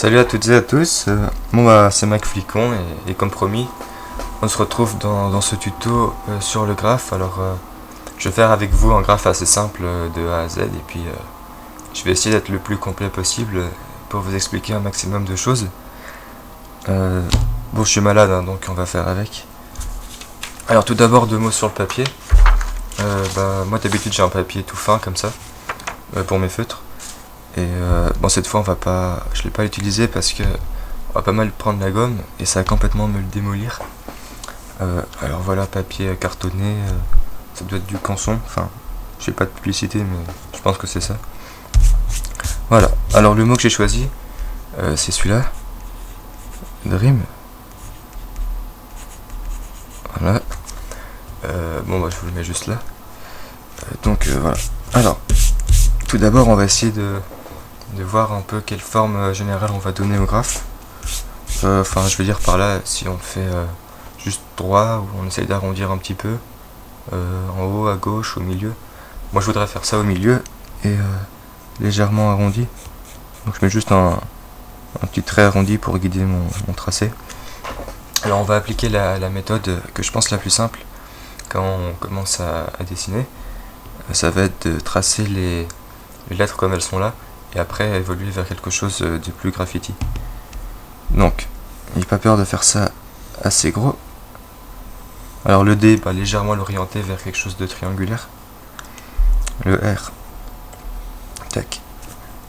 Salut à toutes et à tous, c'est Mac Flicon et comme promis, on se retrouve dans ce tuto sur le graphe. Je vais faire avec vous un graphe assez simple de A à Z et puis je vais essayer d'être le plus complet possible pour vous expliquer un maximum de choses. Bon, je suis malade, hein, donc on va faire avec. Alors tout d'abord, 2 mots sur le papier. Moi d'habitude j'ai un papier tout fin comme ça pour mes feutres. Et bon, cette fois je l'ai pas utilisé parce que on va pas mal prendre la gomme et ça va complètement me le démolir. Alors voilà, papier cartonné, ça doit être du Canson, enfin je sais pas de publicité mais je pense que c'est ça. Voilà, alors le mot que j'ai choisi c'est celui-là, Dream. Voilà, je vous le mets juste là. Voilà, alors tout d'abord on va essayer de voir un peu quelle forme générale on va donner au graphe. Je veux dire par là, si on fait juste droit ou on essaye d'arrondir un petit peu, en haut, à gauche, au milieu. Moi je voudrais faire ça au milieu et légèrement arrondi. Donc je mets juste un petit trait arrondi pour guider mon tracé. Alors on va appliquer la méthode que je pense la plus simple quand on commence à dessiner. Ça va être de tracer les lettres comme elles sont là et après évoluer vers quelque chose de plus graffiti. Donc, n'ayez pas peur de faire ça assez gros. Alors le D, légèrement l'orienter vers quelque chose de triangulaire. Le R, tac.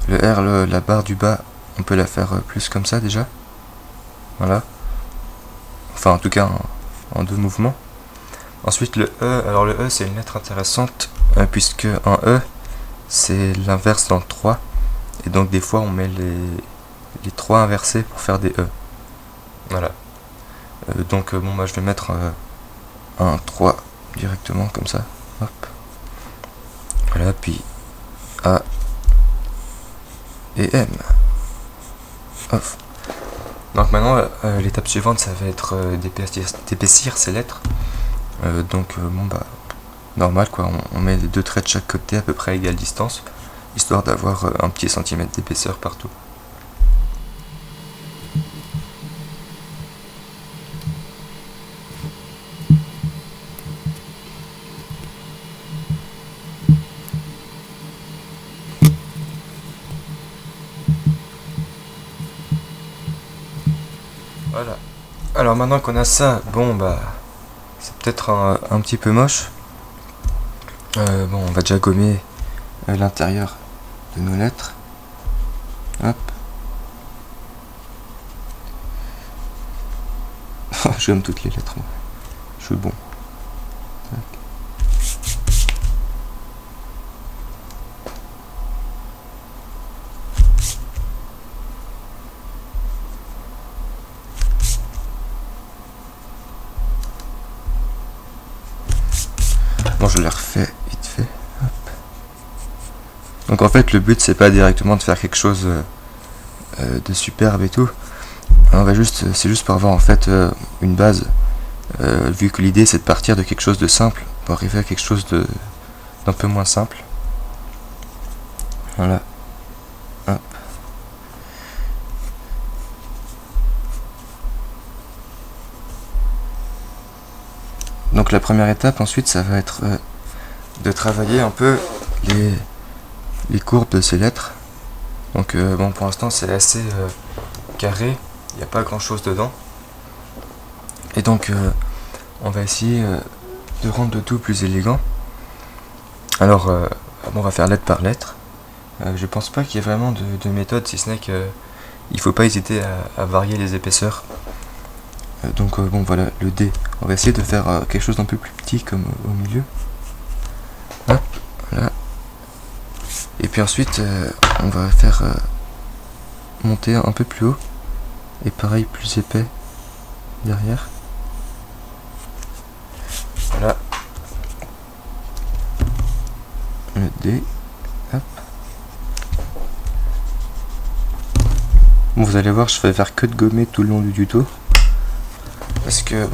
Le R, la barre du bas, on peut la faire plus comme ça déjà. Voilà. Enfin, en tout cas, en 2 mouvements. Ensuite le E, alors le E c'est une lettre intéressante puisque un E c'est l'inverse dans le 3. Et donc des fois on met les 3 inversés pour faire des E. Voilà. Je vais mettre un 3 directement comme ça. Hop. Voilà, puis A et M. Hop. Donc maintenant l'étape suivante ça va être d'épaissir ces lettres. Normal quoi, on met 2 traits de chaque côté à peu près à égale distance, histoire d'avoir un petit centimètre d'épaisseur partout. Voilà. Alors maintenant qu'on a ça, c'est peut-être un petit peu moche. On va déjà gommer l'intérieur de nos lettres. Hop. Je gomme toutes les lettres. Je suis bon. Tac. Bon, je l'ai refait vite fait. Hop. Donc en fait, le but c'est pas directement de faire quelque chose de superbe et tout. C'est juste pour avoir en fait une base. Vu que l'idée c'est de partir de quelque chose de simple pour arriver à quelque chose d'un peu moins simple. Voilà. Hop. Donc la première étape ensuite ça va être de travailler un peu les courbes de ces lettres. Donc pour l'instant c'est assez carré, il n'y a pas grand chose dedans. Et donc on va essayer de rendre le tout plus élégant. Alors on va faire lettre par lettre. Je pense pas qu'il y ait vraiment de méthode, si ce n'est que il faut pas hésiter à varier les épaisseurs. Voilà, le D. On va essayer de faire quelque chose d'un peu plus petit comme au milieu. Hop, voilà. Et puis ensuite, on va faire monter un peu plus haut. Et pareil, plus épais derrière. Voilà. Le D. Hop. Bon, vous allez voir, je vais faire que de gommer tout le long du tuto. Parce que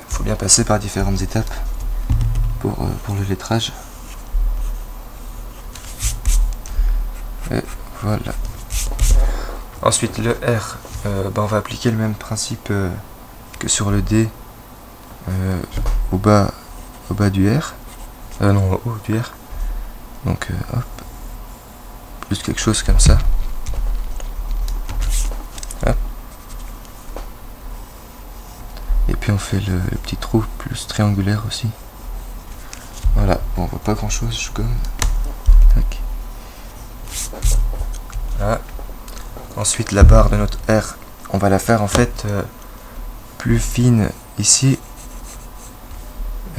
faut bien passer par différentes étapes pour le lettrage. Et voilà. Ensuite le R, on va appliquer le même principe que sur le D, au bas du R, non au haut du R, donc hop, plus quelque chose comme ça, hop. Et puis on fait le petit trou plus triangulaire aussi, voilà. Bon, on voit pas grand chose, je gomme, tac, là. Ensuite la barre de notre R, on va la faire en fait plus fine ici,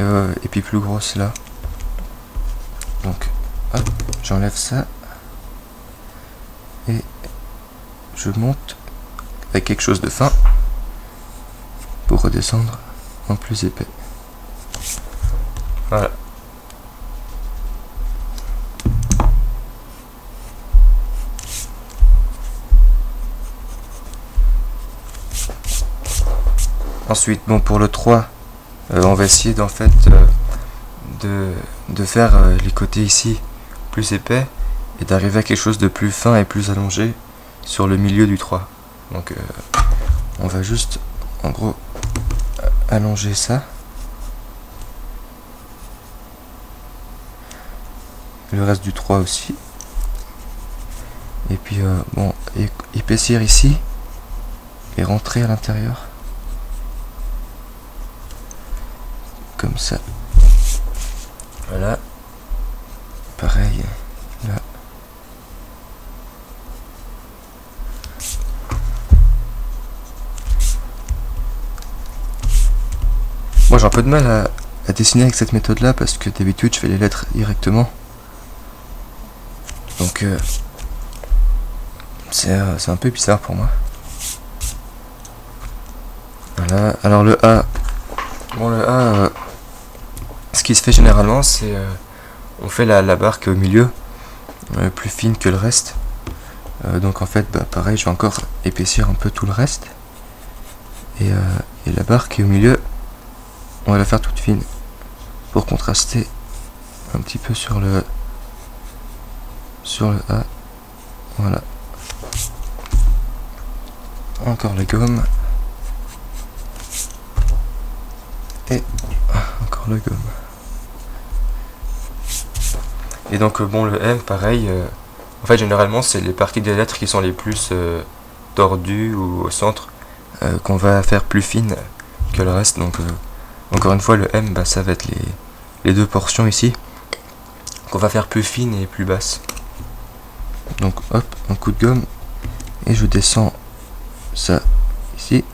et puis plus grosse là. Donc hop, j'enlève ça et je monte avec quelque chose de fin pour redescendre en plus épais. Voilà. Ensuite, bon, pour le 3, on va essayer d'en fait de faire les côtés ici plus épais et d'arriver à quelque chose de plus fin et plus allongé sur le milieu du 3. Donc on va juste en gros allonger ça, le reste du 3 aussi, et puis bon, épaissir ici et rentrer à l'intérieur comme ça. Voilà, pareil là. Moi j'ai un peu de mal à dessiner avec cette méthode là parce que d'habitude je fais les lettres directement, donc c'est un peu bizarre pour moi. Voilà, alors le A, bon le A, ce qui se fait généralement c'est on fait la barre qui est au milieu plus fine que le reste, donc en fait pareil, je vais encore épaissir un peu tout le reste, et la barre qui est au milieu on va la faire toute fine pour contraster un petit peu sur le A. Voilà, encore la gomme et encore la gomme. Et donc bon, le M pareil, en fait généralement c'est les parties des lettres qui sont les plus tordues ou au centre qu'on va faire plus fines que le reste. Donc encore une fois le M, ça va être les deux portions ici qu'on va faire plus fines et plus basses. Donc hop, un coup de gomme et je descends ça ici,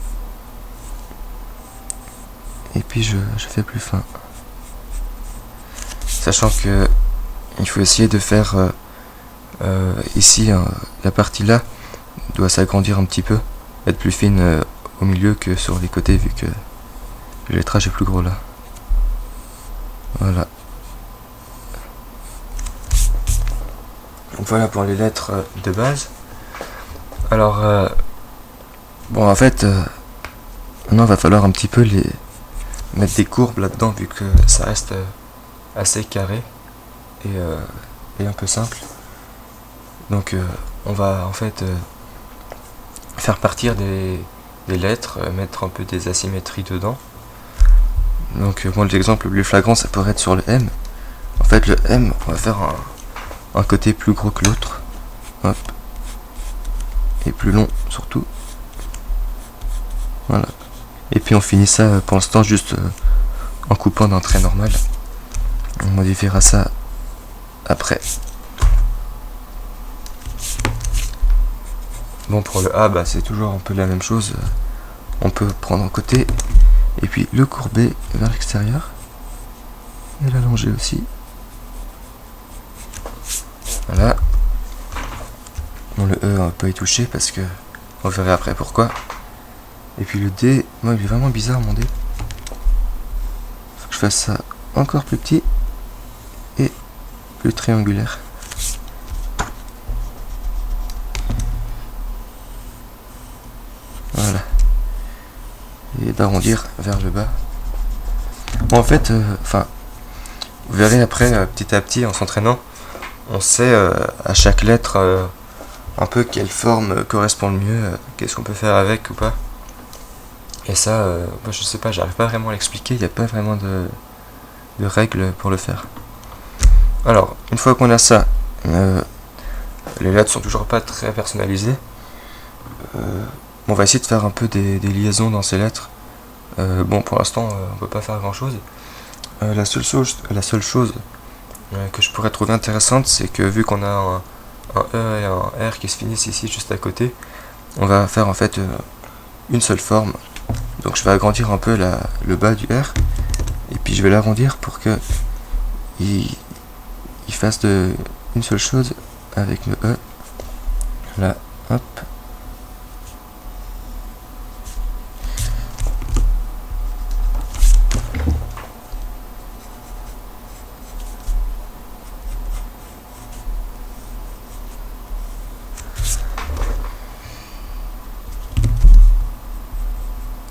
et puis je fais plus fin, sachant que il faut essayer de faire ici la partie là doit s'agrandir un petit peu, être plus fine au milieu que sur les côtés, vu que le lettrage est plus gros là. Voilà. Donc voilà pour les lettres de base. Alors bon, en fait maintenant il va falloir un petit peu mettre des courbes là-dedans, vu que ça reste assez carré et un peu simple. Donc on va en fait faire partir des lettres, mettre un peu des asymétries dedans. Donc bon, l'exemple le plus flagrant ça pourrait être sur le M. En fait le M, on va faire un côté plus gros que l'autre, hop, et plus long surtout. Voilà. Et puis on finit ça pour l'instant juste en coupant d'un trait normal. On modifiera ça après. Bon, pour le A, c'est toujours un peu la même chose. On peut prendre un côté et puis le courber vers l'extérieur et l'allonger aussi. Voilà. Bon, le E, on va pas y toucher parce que on verra après pourquoi. Et puis le D, moi il est vraiment bizarre mon D. Faut que je fasse ça encore plus petit et plus triangulaire. Voilà. Et d'arrondir vers le bas. Bon, en fait, vous verrez après, petit à petit, en s'entraînant, on sait à chaque lettre un peu quelle forme correspond le mieux, qu'est-ce qu'on peut faire avec ou pas. Et ça, moi, je sais pas, j'arrive pas vraiment à l'expliquer, il n'y a pas vraiment de règles pour le faire. Alors, une fois qu'on a ça, les lettres sont toujours pas très personnalisées. On va essayer de faire un peu des liaisons dans ces lettres. Bon, pour l'instant, on peut pas faire grand chose. La seule chose que je pourrais trouver intéressante, c'est que vu qu'on a un E et un R qui se finissent ici juste à côté, on va faire en fait une seule forme. Donc je vais agrandir un peu le bas du R, et puis je vais l'arrondir pour que il fasse une seule chose avec le E. Là, hop.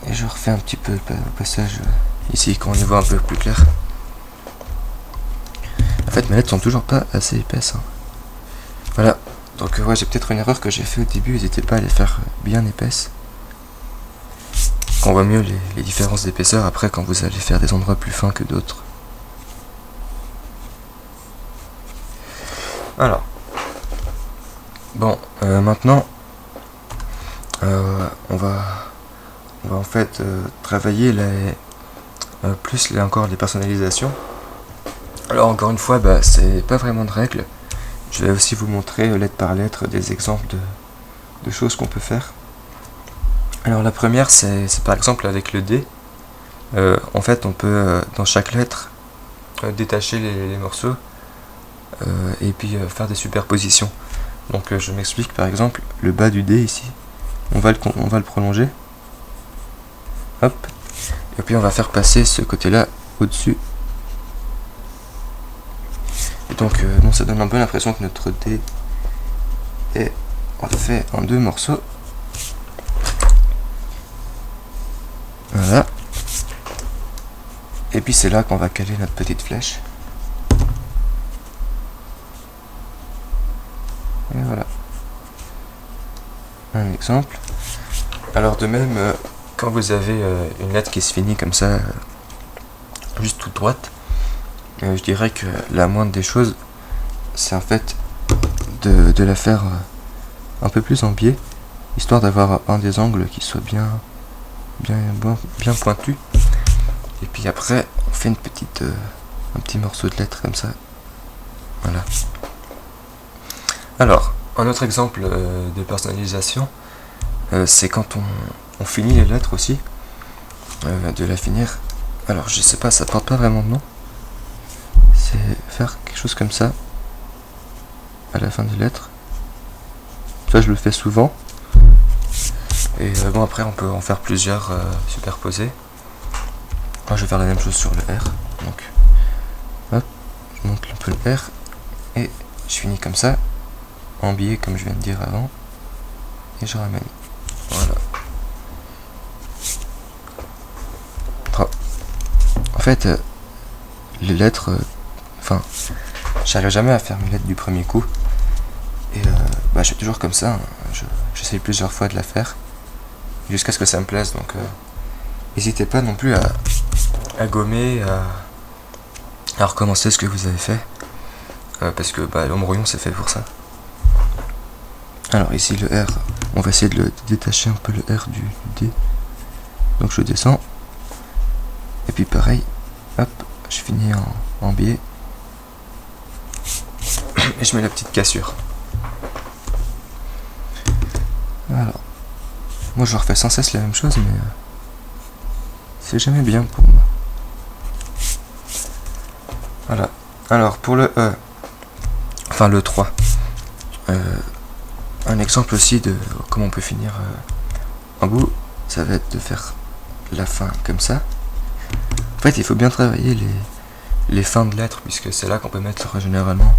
Et je refais un petit peu le passage ici, quand on y voit un peu plus clair. En fait, mes lettres sont toujours pas assez épaisses. Voilà. Donc ouais, j'ai peut-être une erreur que j'ai fait au début, n'hésitez pas à les faire bien épaisses. On voit mieux les différences d'épaisseur après quand vous allez faire des endroits plus fins que d'autres. Alors. Bon, maintenant, on va en fait travailler encore les personnalisations. Alors encore une fois, c'est pas vraiment de règles. Je vais aussi vous montrer lettre par lettre des exemples de choses qu'on peut faire. Alors la première, c'est par exemple avec le D. En fait, on peut dans chaque lettre détacher les morceaux et puis faire des superpositions. Donc je m'explique, par exemple, le bas du D ici, on va le prolonger. Hop. Et puis on va faire passer ce côté-là au-dessus. Et donc ça donne un peu l'impression que notre D est fait en deux morceaux. Voilà. Et puis c'est là qu'on va caler notre petite flèche. Et voilà. Un exemple. Alors de même, quand vous avez une lettre qui se finit comme ça, juste toute droite, je dirais que la moindre des choses, c'est en fait de la faire un peu plus en biais, histoire d'avoir un des angles qui soit bien pointu. Et puis après, on fait un petit morceau de lettre comme ça. Voilà. Alors, un autre exemple de personnalisation, c'est quand on finit les lettres aussi, de la finir. Alors, je sais pas, ça porte pas vraiment de nom. C'est faire quelque chose comme ça à la fin des lettres. Ça, je le fais souvent. Et bon, après, on peut en faire plusieurs superposés. Moi, je vais faire la même chose sur le R. Donc, hop, je monte un peu le R et je finis comme ça, en biais comme je viens de dire avant, et je ramène. Voilà. En fait, les lettres, j'arrive jamais à faire mes lettres du premier coup. Et je suis toujours comme ça. J'essaye plusieurs fois de la faire jusqu'à ce que ça me plaise. Donc, n'hésitez pas non plus à gommer, à recommencer ce que vous avez fait, parce que l'embrouillon c'est fait pour ça. Alors ici le R, on va essayer de détacher un peu le R du D. Donc je descends, et puis pareil, hop, je finis en biais, et je mets la petite cassure. Alors, moi je refais sans cesse la même chose, mais c'est jamais bien pour moi. Voilà. Alors pour le E, enfin le 3, un exemple aussi de comment on peut finir un bout, ça va être de faire la fin comme ça. En fait, il faut bien travailler les fins de lettres, puisque c'est là qu'on peut mettre généralement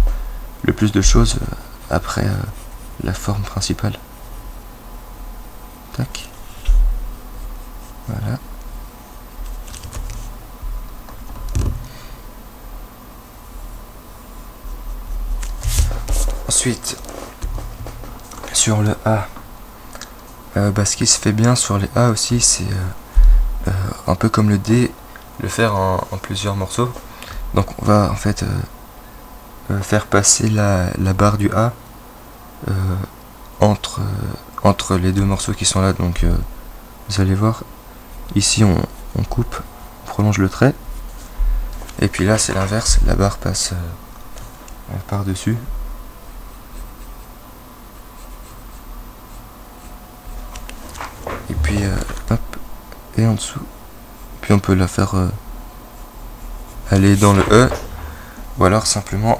le plus de choses après la forme principale. Tac. Voilà. Ensuite, sur le A, ce qui se fait bien sur les A aussi, c'est un peu comme le D, le faire en plusieurs morceaux. Donc on va en fait faire passer la barre du A entre les deux morceaux qui sont là. Donc vous allez voir, ici on coupe, on prolonge le trait, et puis là c'est l'inverse, la barre passe par-dessus. Et puis hop, et en dessous. Puis on peut la faire aller dans le E, ou alors simplement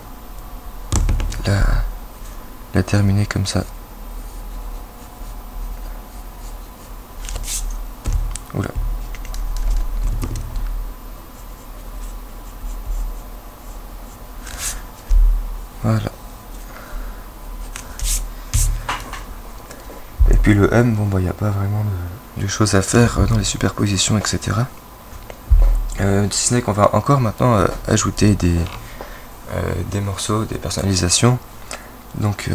la terminer comme ça. Oula. Voilà. Et puis le M, bon bah il n'y a pas vraiment de choses à faire dans les superpositions, etc. Si ce n'est qu'on va encore maintenant ajouter des morceaux, des personnalisations. Donc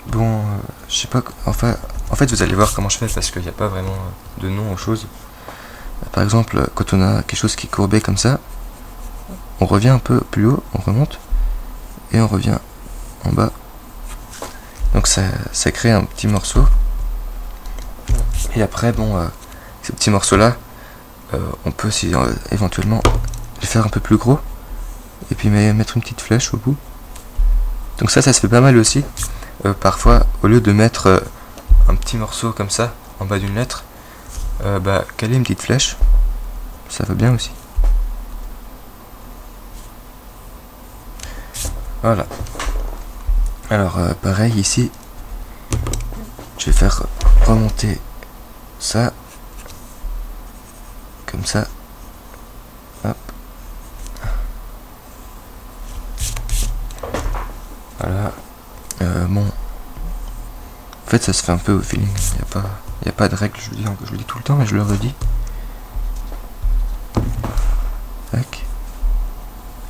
bon, je sais pas, enfin, en fait vous allez voir comment je fais, parce qu'il n'y a pas vraiment de nom aux choses. Par exemple, quand on a quelque chose qui est courbé comme ça, on revient un peu plus haut, on remonte, et on revient en bas. Donc ça crée un petit morceau. Et après, bon, ces petits morceaux-là, on peut aussi éventuellement les faire un peu plus gros, et puis mettre une petite flèche au bout. Donc ça se fait pas mal aussi. Parfois, au lieu de mettre un petit morceau comme ça en bas d'une lettre, caler une petite flèche, ça va bien aussi. Voilà. Alors pareil ici, je vais faire remonter ça comme ça. Hop. Voilà. Bon. En fait ça se fait un peu au feeling. Il n'y a pas de règle, je le dis tout le temps, mais je le redis. Tac.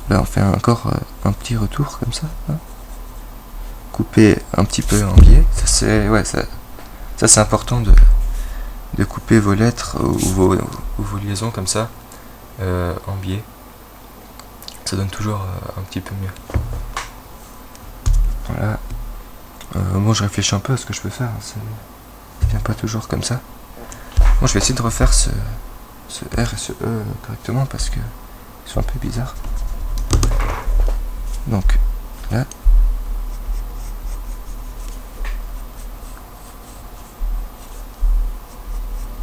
Là on fait encore un petit retour comme ça. Hein. Couper un petit peu en biais. Ça c'est important de couper vos lettres ou vos liaisons comme ça en biais. Ça donne toujours un petit peu mieux. Voilà. Bon, je réfléchis un peu à ce que je peux faire. Ça vient pas toujours comme ça. Bon, je vais essayer de refaire ce R et ce E correctement, parce que ils sont un peu bizarres. Donc là.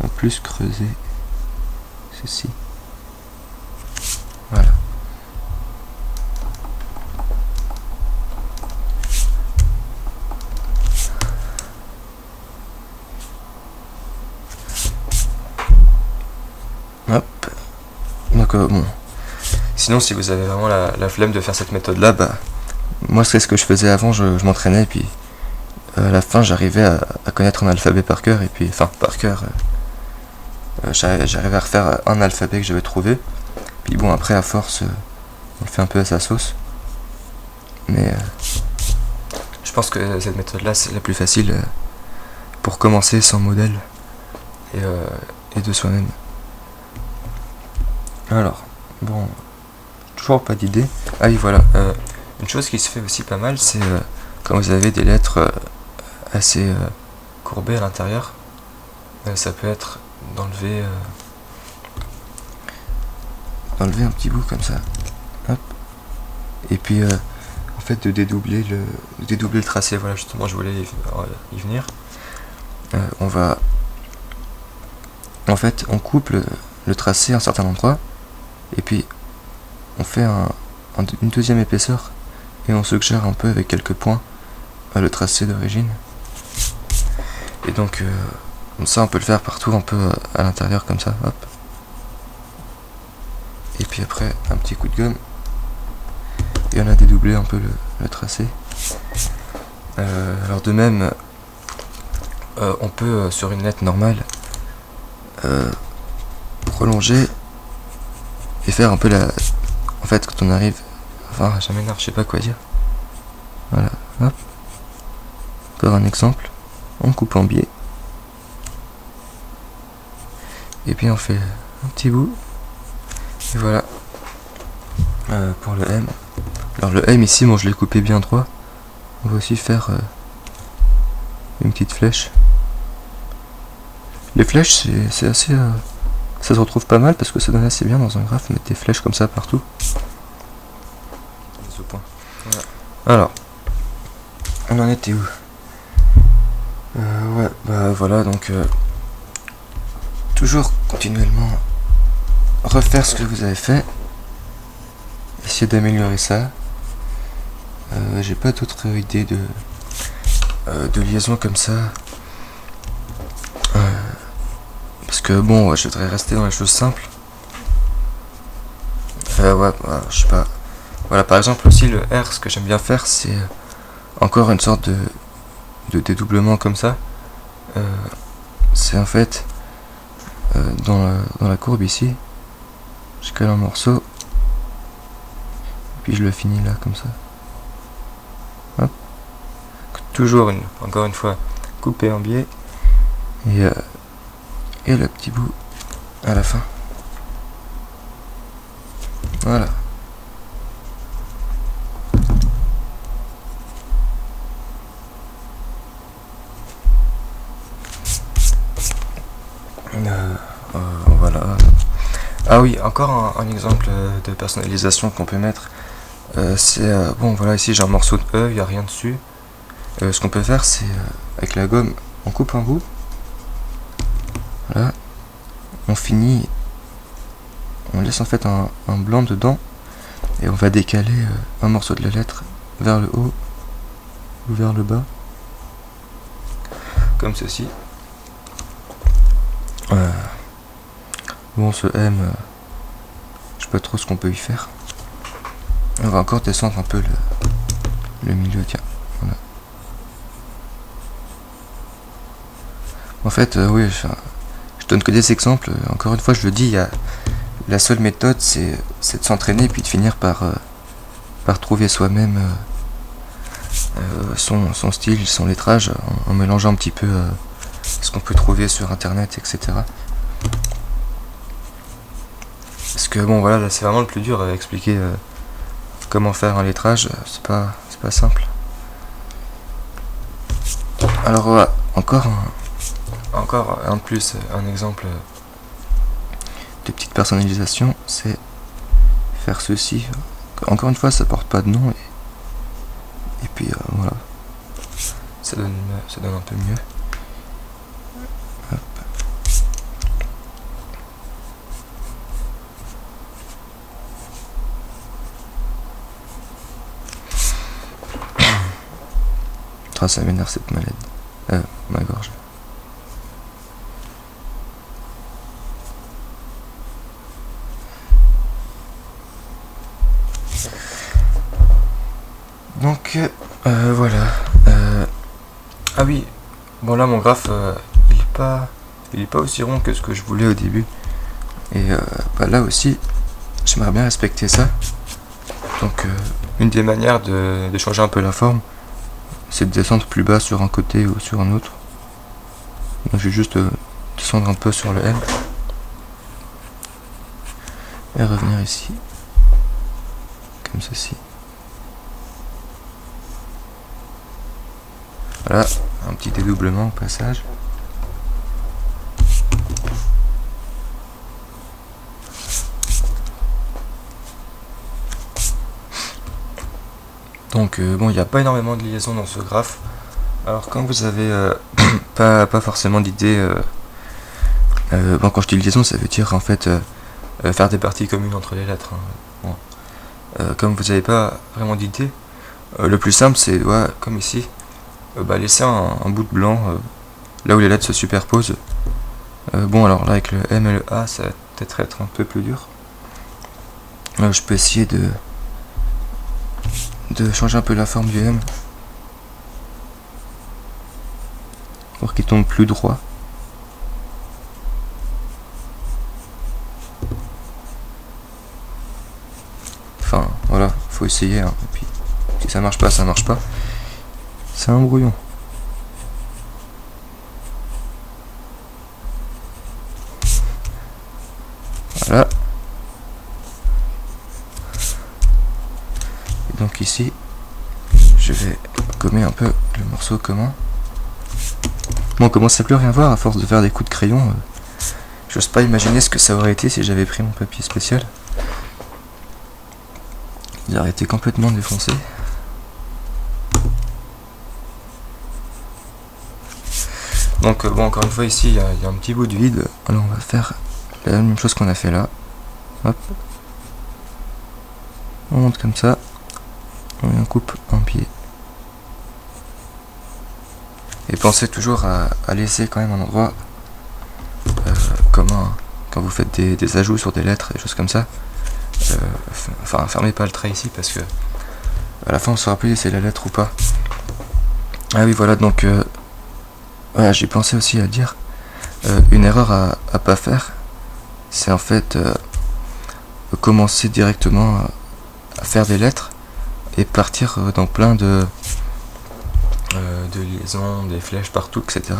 En plus creuser ceci. Voilà. Hop. Donc bon. Sinon, si vous avez vraiment la flemme de faire cette méthode là, moi c'est ce que je faisais avant, je m'entraînais, et puis à la fin j'arrivais à connaître un alphabet par cœur, et puis enfin par cœur j'arrivais à refaire un alphabet que j'avais trouvé. Puis bon, après à force on le fait un peu à sa sauce, mais je pense que cette méthode là c'est la plus facile pour commencer sans modèle et de soi-même. Alors bon, toujours pas d'idée. Ah oui, voilà, une chose qui se fait aussi pas mal, c'est quand vous avez des lettres assez courbées à l'intérieur, ça peut être d'enlever un petit bout comme ça. Hop. Et puis en fait de dédoubler le tracé. Voilà, justement je voulais y venir. On coupe le tracé à un certain endroit, et puis on fait une deuxième épaisseur, et on suggère un peu avec quelques points le tracé d'origine. Et donc ça on peut le faire partout, un peu à l'intérieur comme ça. Hop. Et puis après un petit coup de gomme, et on a dédoublé un peu le tracé. Alors de même, on peut sur une lettre normale prolonger et faire un peu en fait quand on arrive, enfin ça m'énerve, je sais pas quoi dire. Voilà, hop. Encore un exemple. on coupe en biais. Et puis on fait un petit bout. Et voilà. Pour le M. Alors le M ici, bon je l'ai coupé bien droit. On va aussi faire une petite flèche. Les flèches c'est assez... ça se retrouve pas mal parce que ça donne assez bien dans un graphe, mettre des flèches comme ça partout. Ce point. Voilà. Alors, on en était où? Ouais, bah voilà, donc toujours continuellement refaire ce que vous avez fait, essayer d'améliorer ça. J'ai pas d'autres idées de liaison comme ça, parce que bon, je voudrais rester dans les choses simples. Ouais, bah, je sais pas. Voilà, par exemple aussi le R, ce que j'aime bien faire, c'est encore une sorte de dédoublement comme ça. C'est en fait dans la courbe ici, je colle un morceau, puis je le finis là comme ça. Hop. Toujours encore une fois, couper en biais et le petit bout à la fin. Voilà. Voilà. Ah oui, encore un exemple de personnalisation qu'on peut mettre. C'est bon, voilà, ici j'ai un morceau de E, il n'y a rien dessus. Ce qu'on peut faire, c'est avec la gomme, on coupe un bout. Voilà. On finit. On laisse en fait un blanc dedans. Et on va décaler un morceau de la lettre vers le haut ou vers le bas. Comme ceci. Bon, ce M, je sais pas trop ce qu'on peut y faire. On va encore descendre un peu le milieu, tiens. Voilà. En fait, oui, je donne que des exemples. Encore une fois, je le dis, la seule méthode, c'est de s'entraîner et puis de finir par trouver soi-même son style, son lettrage, en mélangeant un petit peu ce qu'on peut trouver sur internet, etc. Parce que bon, voilà, là c'est vraiment le plus dur à expliquer comment faire un lettrage, c'est pas simple. Alors voilà, encore un de plus, un exemple de petite personnalisation, c'est faire ceci. Encore une fois, ça porte pas de nom et puis voilà, ça donne un peu mieux. Hop. Ah, ça m'énerve cette maladie. Ma gorge. Donc voilà. Ah oui. Bon là mon graphe il est pas aussi rond que ce que je voulais au début. Et bah, là aussi j'aimerais bien respecter ça. Donc une des manières de changer un peu la forme, c'est de descendre plus bas sur un côté ou sur un autre. Donc je vais juste descendre un peu sur le M et revenir ici comme ceci. Voilà, un petit dédoublement au passage. Donc bon, il n'y a pas énormément de liaison dans ce graphe. Alors quand vous avez pas forcément d'idée, bon, quand je dis liaison, ça veut dire en fait faire des parties communes entre les lettres. Hein. Bon. Comme vous n'avez pas vraiment d'idée, le plus simple c'est, ouais, comme ici, laisser un bout de blanc là où les lettres se superposent. Bon, alors là avec le M et le A, ça va peut-être être un peu plus dur. Je peux essayer de changer un peu la forme du M pour qu'il tombe plus droit. Enfin voilà, faut essayer hein. Et puis si ça marche pas, ça marche pas. C'est un brouillon. Voilà. Et donc ici, je vais gommer un peu le morceau commun. Bon, on commence à plus rien voir à force de faire des coups de crayon. J'ose pas imaginer ce que ça aurait été si j'avais pris mon papier spécial. Il aurait été complètement défoncé. Donc bon, encore une fois ici il y a un petit bout de vide. Alors on va faire la même chose qu'on a fait là. Hop. On monte comme ça. On coupe un pied. Et pensez toujours à laisser quand même un endroit commun quand vous faites des ajouts sur des lettres, des choses comme ça. Enfin, fermez pas le trait ici parce que à la fin on saura plus si c'est la lettre ou pas. Ah oui, voilà, donc voilà, j'ai pensé aussi à dire une erreur à pas faire, c'est en fait commencer directement à faire des lettres et partir dans plein de liaisons, des flèches partout, etc.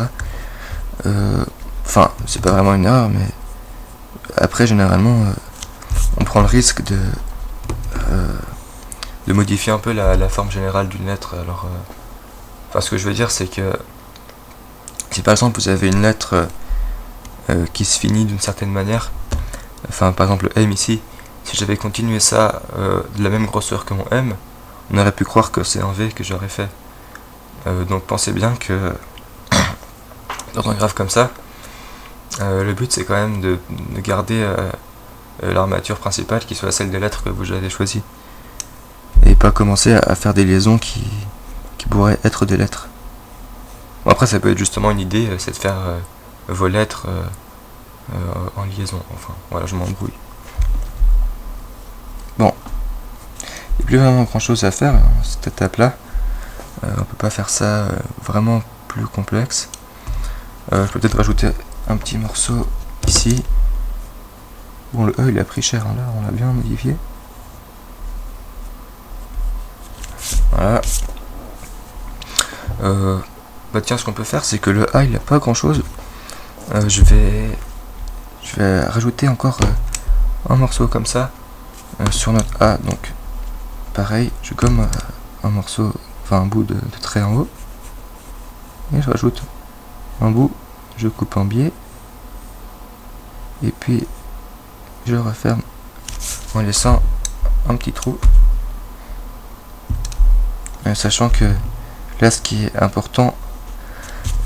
Enfin, c'est pas vraiment une erreur, mais après généralement on prend le risque de modifier un peu la forme générale d'une lettre. Alors, enfin, ce que je veux dire, c'est que si par exemple vous avez une lettre qui se finit d'une certaine manière, enfin par exemple le M ici, si j'avais continué ça de la même grosseur que mon M, on aurait pu croire que c'est un V que j'aurais fait. Donc pensez bien que dans un graphe comme ça, le but c'est quand même de garder l'armature principale qui soit celle des lettres que vous avez choisies. Et pas commencer à faire des liaisons qui pourraient être des lettres. Bon, après ça peut être justement une idée, c'est de faire vos lettres en liaison. Enfin voilà, je m'embrouille. Bon, il n'y a plus vraiment grand chose à faire à cette étape là. On peut pas faire ça vraiment plus complexe. Je peux peut-être rajouter un petit morceau ici. Bon, le E il a pris cher, hein, là on l'a bien modifié. Voilà. Bah tiens, ce qu'on peut faire, c'est que le A il a pas grand chose. Je vais rajouter encore un morceau comme ça sur notre A. Donc pareil, je gomme un morceau, enfin un bout de trait en haut. Et je rajoute un bout, je coupe en biais. Et puis je referme en laissant un petit trou. Sachant que là ce qui est important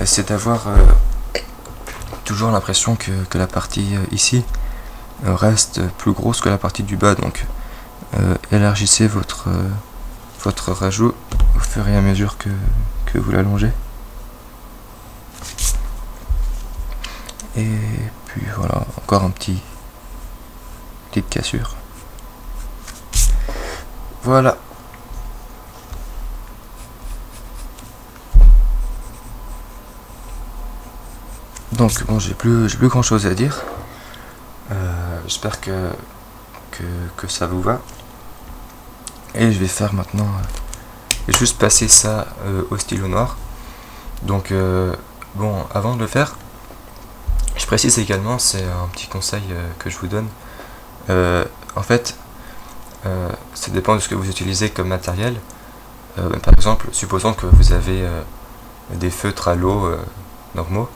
c'est d'avoir toujours l'impression que la partie ici reste plus grosse que la partie du bas, donc élargissez votre rajout au fur et à mesure que vous l'allongez. Et puis voilà, encore petite cassure. Voilà. Donc bon, j'ai plus grand chose à dire. J'espère que ça vous va. Et je vais faire maintenant juste passer ça au stylo noir. Donc bon, avant de le faire, je précise également, c'est un petit conseil que je vous donne. En fait, ça dépend de ce que vous utilisez comme matériel. Par exemple, supposons que vous avez des feutres à l'eau normaux.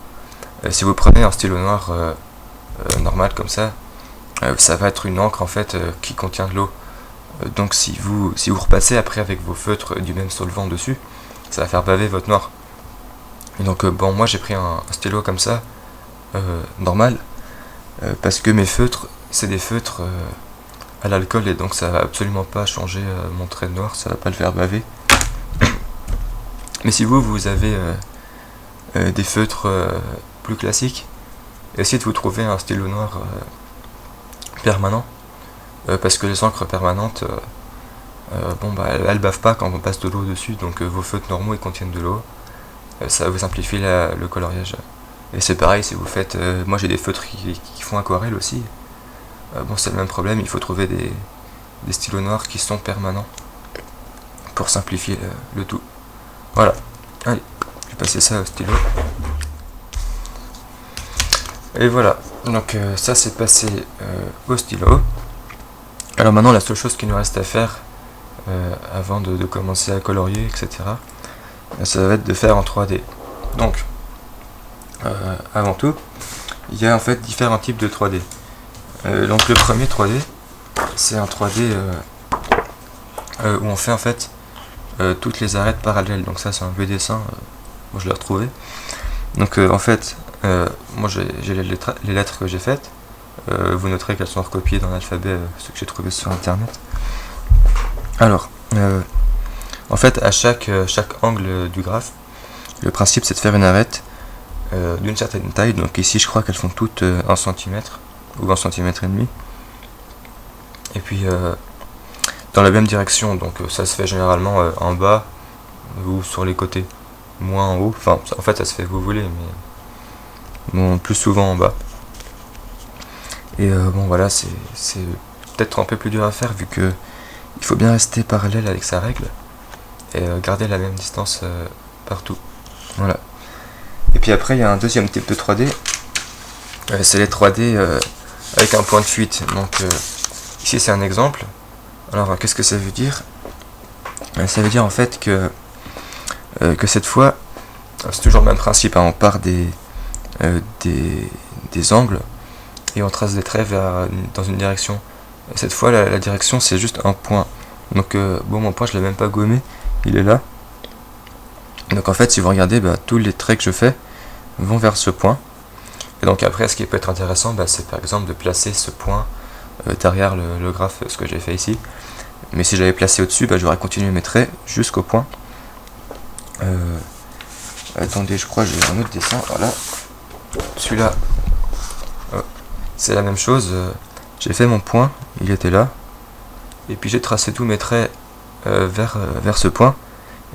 Si vous prenez un stylo noir normal comme ça va être une encre en fait qui contient de l'eau. Donc si vous repassez après avec vos feutres du même solvant dessus, ça va faire baver votre noir. Et donc bon, moi j'ai pris un stylo comme ça normal parce que mes feutres c'est des feutres à l'alcool et donc ça va absolument pas changer mon trait noir, ça va pas le faire baver. Mais si vous avez des feutres plus classiques, essayez de vous trouver un stylo noir permanent parce que les encres permanentes bon bah elles bavent pas quand on passe de l'eau dessus, donc vos feutres normaux ils contiennent de l'eau, ça va vous simplifier le coloriage. Et c'est pareil si vous faites moi j'ai des feutres qui font aquarelle aussi, bon c'est le même problème, il faut trouver des stylos noirs qui sont permanents pour simplifier le tout. Voilà, allez, je vais passer ça au stylo. Et voilà, Donc ça c'est passé au stylo. Alors maintenant la seule chose qu'il nous reste à faire avant de commencer à colorier, etc., ça va être de faire en 3D. Donc avant tout, il y a en fait différents types de 3D. Donc le premier 3D, c'est un 3D où on fait en fait toutes les arêtes parallèles. Donc ça c'est un vieux dessin, moi je l'ai retrouvé. Donc en fait, moi j'ai les lettres que j'ai faites. Vous noterez qu'elles sont recopiées dans l'alphabet, ce que j'ai trouvé sur internet. Alors, en fait, à chaque angle du graphe, le principe c'est de faire une arête d'une certaine taille. Donc ici, je crois qu'elles font toutes 1 cm ou 1 cm et demi. Et puis, dans la même direction, donc ça se fait généralement en bas ou sur les côtés, moins en haut. Enfin, en fait, ça se fait où vous voulez, mais bon, plus souvent en bas. Et bon, voilà, c'est peut-être un peu plus dur à faire vu que il faut bien rester parallèle avec sa règle et garder la même distance partout. Voilà. Et puis après, il y a un deuxième type de 3D. C'est les 3D avec un point de fuite. Donc ici, c'est un exemple. Alors, qu'est-ce que ça veut dire? Ça veut dire en fait que cette fois, c'est toujours le même principe. Hein, on part des angles et on trace des traits dans une direction. Cette fois, la direction, c'est juste un point. Donc, bon, mon point, je l'ai même pas gommé. Il est là. Donc, en fait, si vous regardez, tous les traits que je fais vont vers ce point. Et donc, après, ce qui peut être intéressant, c'est par exemple de placer ce point derrière le graphe, ce que j'ai fait ici. Mais si j'avais placé au-dessus, j'aurais continué mes traits jusqu'au point. Attendez, je crois que j'ai un autre dessin. Voilà. Celui-là, c'est la même chose. J'ai fait mon point, il était là. Et puis j'ai tracé tous mes traits vers ce point.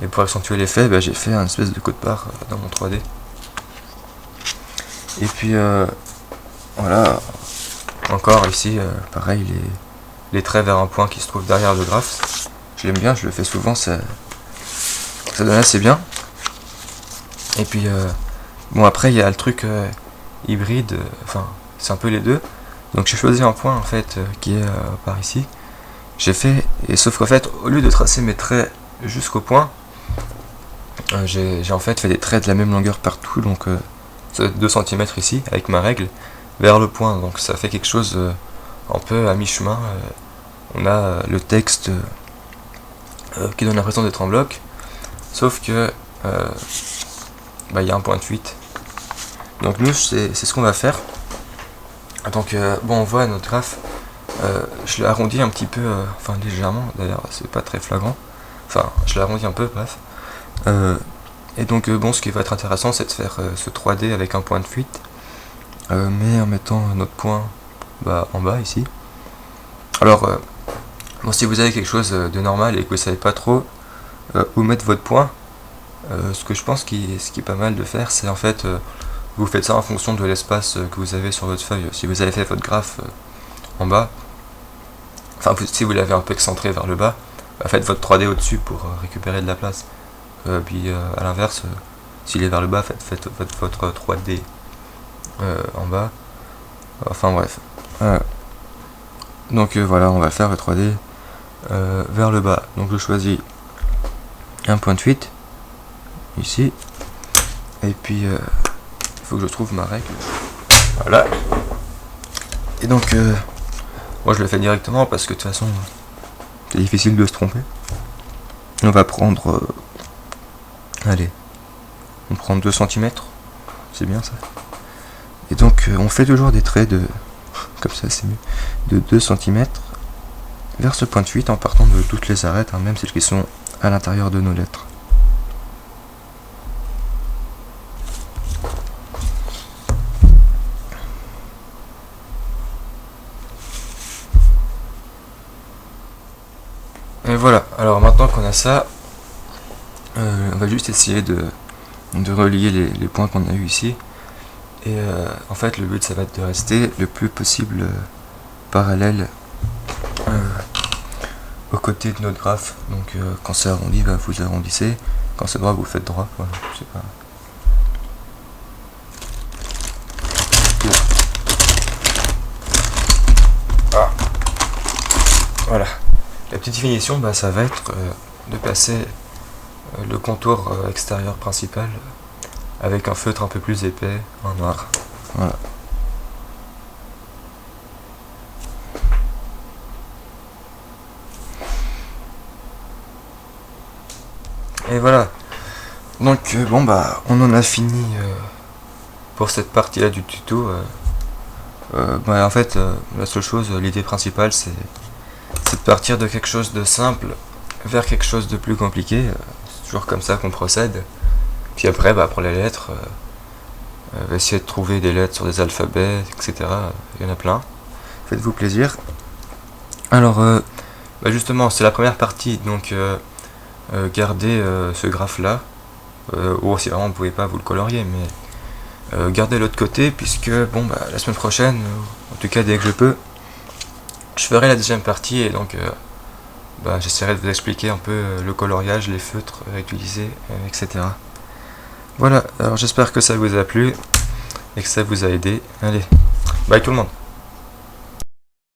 Et pour accentuer l'effet, j'ai fait un espèce de code-barre dans mon 3D. Et puis voilà. Encore ici, pareil, les traits vers un point qui se trouve derrière le graphe. Je l'aime bien, je le fais souvent, ça donne assez bien. Et puis bon, après il y a le truc hybride, enfin c'est un peu les deux. Donc j'ai choisi un point en fait qui est par ici. J'ai fait, et sauf qu'en fait au lieu de tracer mes traits jusqu'au point, j'ai en fait des traits de la même longueur partout. Donc 2 cm ici avec ma règle vers le point. Donc ça fait quelque chose un peu à mi-chemin. On a le texte qui donne l'impression d'être en bloc, sauf que il y a un point de fuite. Donc nous c'est ce qu'on va faire. Donc bon, on voit notre graphe, je l'ai arrondi un petit peu, enfin légèrement d'ailleurs, c'est pas très flagrant, enfin je l'ai arrondi un peu, bref. Et donc bon, ce qui va être intéressant, c'est de faire ce 3D avec un point de fuite, mais en mettant notre point en bas ici. Alors bon, si vous avez quelque chose de normal et que vous savez pas trop où mettre votre point, ce que je pense ce qui est pas mal de faire, c'est en fait vous faites ça en fonction de l'espace que vous avez sur votre feuille. Si vous avez fait votre graphe en bas, enfin si vous l'avez un peu excentré vers le bas, faites votre 3D au-dessus pour récupérer de la place. Puis à l'inverse, s'il est vers le bas, faites votre 3D en bas. Enfin bref. Donc voilà, on va faire le 3D vers le bas. Donc je choisis un point de fuite ici. Et puis il faut que je trouve ma règle. Voilà. Et donc moi je le fais directement parce que de toute façon c'est difficile de se tromper. On va prendre allez, on prend 2 cm, c'est bien ça. Et donc on fait toujours des traits de comme ça c'est mieux, de 2 cm vers ce point de fuite en partant de toutes les arêtes, même celles qui sont à l'intérieur de nos lettres. Et voilà, alors maintenant qu'on a ça, on va juste essayer de relier les points qu'on a eu ici. Et en fait le but ça va être de rester le plus possible parallèle aux côtés de notre graphe. Donc quand c'est arrondi, vous arrondissez, quand c'est droit vous faites droit. Voilà, c'est pas... Voilà. La petite définition, bah, ça va être de passer le contour extérieur principal avec un feutre un peu plus épais en noir. Voilà. Et voilà. Donc bon bah on en a fini pour cette partie là du tuto. Bah, en fait la seule chose, l'idée principale c'est de partir de quelque chose de simple vers quelque chose de plus compliqué. C'est toujours comme ça qu'on procède. Puis après bah, pour les lettres, essayer de trouver des lettres sur des alphabets, etc. Il y en a plein. Faites-vous plaisir. Alors bah, justement c'est la première partie, donc gardez ce graphe là. Ou si vraiment vous pouvez pas, vous le coloriez, mais gardez l'autre côté, puisque bon bah la semaine prochaine, en tout cas dès que je peux, je ferai la deuxième partie, et donc bah, j'essaierai de vous expliquer un peu le coloriage, les feutres utilisés, etc. Voilà, alors j'espère que ça vous a plu et que ça vous a aidé. Allez, bye tout le monde.